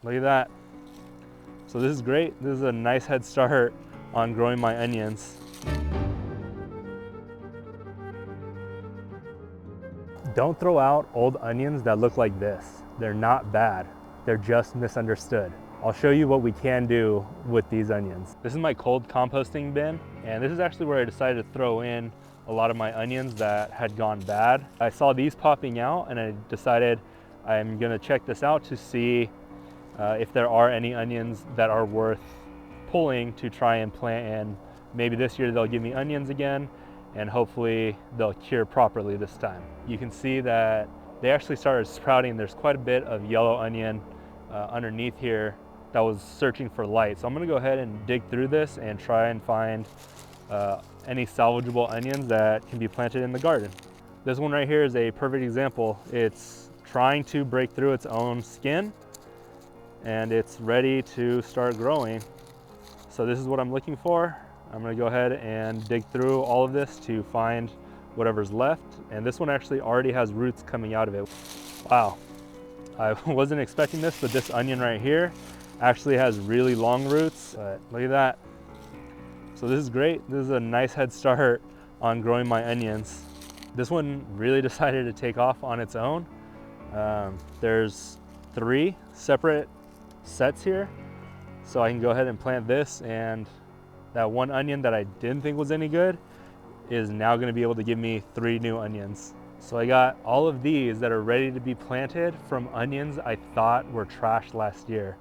Look at that. So this is great. This is a nice head start on growing my onions. Don't throw out old onions that look like this. They're not bad. They're just misunderstood. I'll show you what we can do with these onions. This is my cold composting bin, and this is actually where I decided to throw in a lot of my onions that had gone bad. I saw these popping out and I decided I'm gonna check this out to see if there are any onions that are worth pulling to try and plant in. Maybe this year they'll give me onions again, and hopefully they'll cure properly this time. You can see that they actually started sprouting. There's quite a bit of yellow onion underneath here that was searching for light. So I'm gonna go ahead and dig through this and try and find any salvageable onions that can be planted in the garden. This one right here is a perfect example. It's trying to break through its own skin and it's ready to start growing. So this is what I'm looking for. I'm gonna go ahead and dig through all of this to find whatever's left. And this one actually already has roots coming out of it. Wow, I wasn't expecting this, but this onion right here actually has really long roots. But look at that. So this is great. This is a nice head start on growing my onions. This one really decided to take off on its own. There's 3 separate sets here. So I can go ahead and plant this, and that one onion that I didn't think was any good is now gonna be able to give me 3 new onions. So I got all of these that are ready to be planted from onions I thought were trashed last year.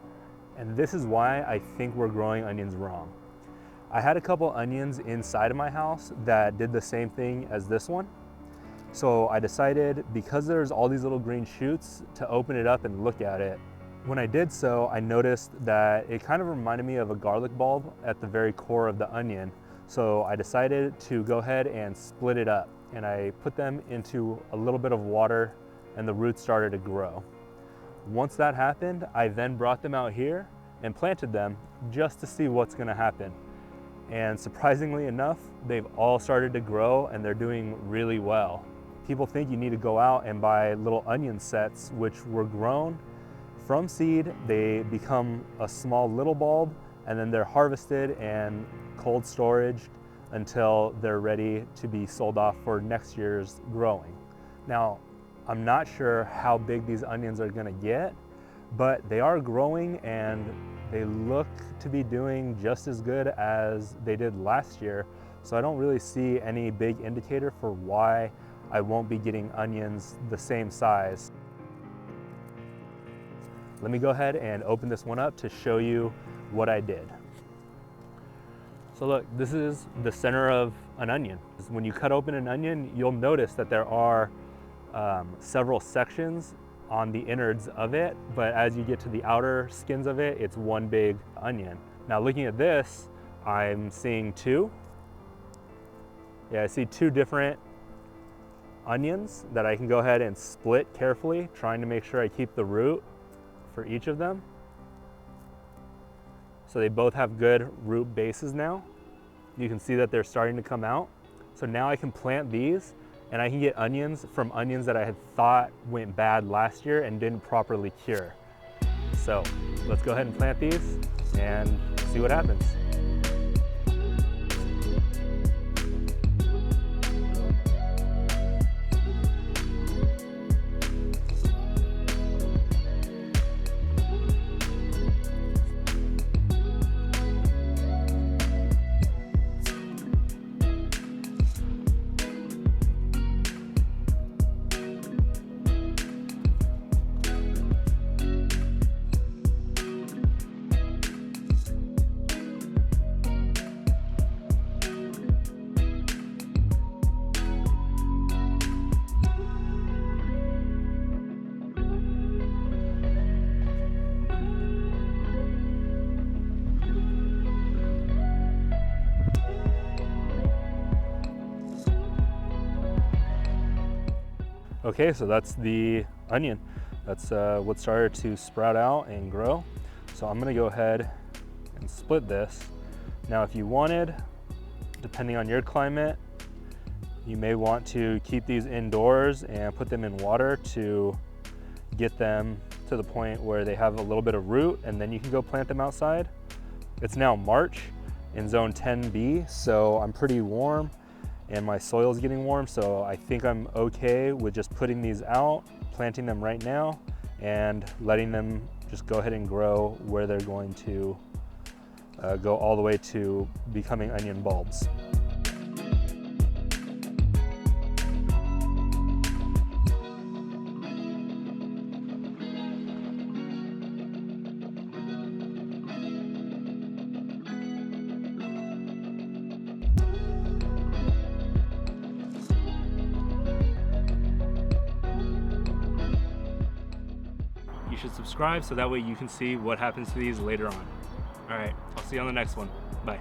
And this is why I think we're growing onions wrong. I had a couple onions inside of my house that did the same thing as this one. So I decided, because there's all these little green shoots, to open it up and look at it. When I did so, I noticed that it kind of reminded me of a garlic bulb at the very core of the onion. So I decided to go ahead and split it up, and I put them into a little bit of water and the roots started to grow. Once that happened, I then brought them out here and planted them just to see what's gonna happen. And surprisingly enough, they've all started to grow and they're doing really well. People think you need to go out and buy little onion sets, which were grown from seed. They become a small little bulb, and then they're harvested and cold storaged until they're ready to be sold off for next year's growing. Now, I'm not sure how big these onions are gonna get, but they are growing and they look to be doing just as good as they did last year. So I don't really see any big indicator for why I won't be getting onions the same size. Let me go ahead and open this one up to show you what I did. So look, this is the center of an onion. When you cut open an onion, you'll notice that there are several sections on the innards of it, but as you get to the outer skins of it, it's one big onion. Now looking at this, I'm seeing 2. Yeah, I see 2 different onions that I can go ahead and split carefully, trying to make sure I keep the root for each of them. So they both have good root bases now. You can see that they're starting to come out. So now I can plant these and I can get onions from onions that I had thought went bad last year and didn't properly cure. So let's go ahead and plant these and see what happens. Okay, so that's the onion. That's what started to sprout out and grow. So I'm gonna go ahead and split this. Now, if you wanted, depending on your climate, you may want to keep these indoors and put them in water to get them to the point where they have a little bit of root, and then you can go plant them outside. It's now March in zone 10B, so I'm pretty warm and my soil is getting warm, so I think I'm okay with just putting these out, planting them right now, and letting them just go ahead and grow where they're going to go all the way to becoming onion bulbs. You should subscribe so that way you can see what happens to these later on. All right, I'll see you on the next one. Bye.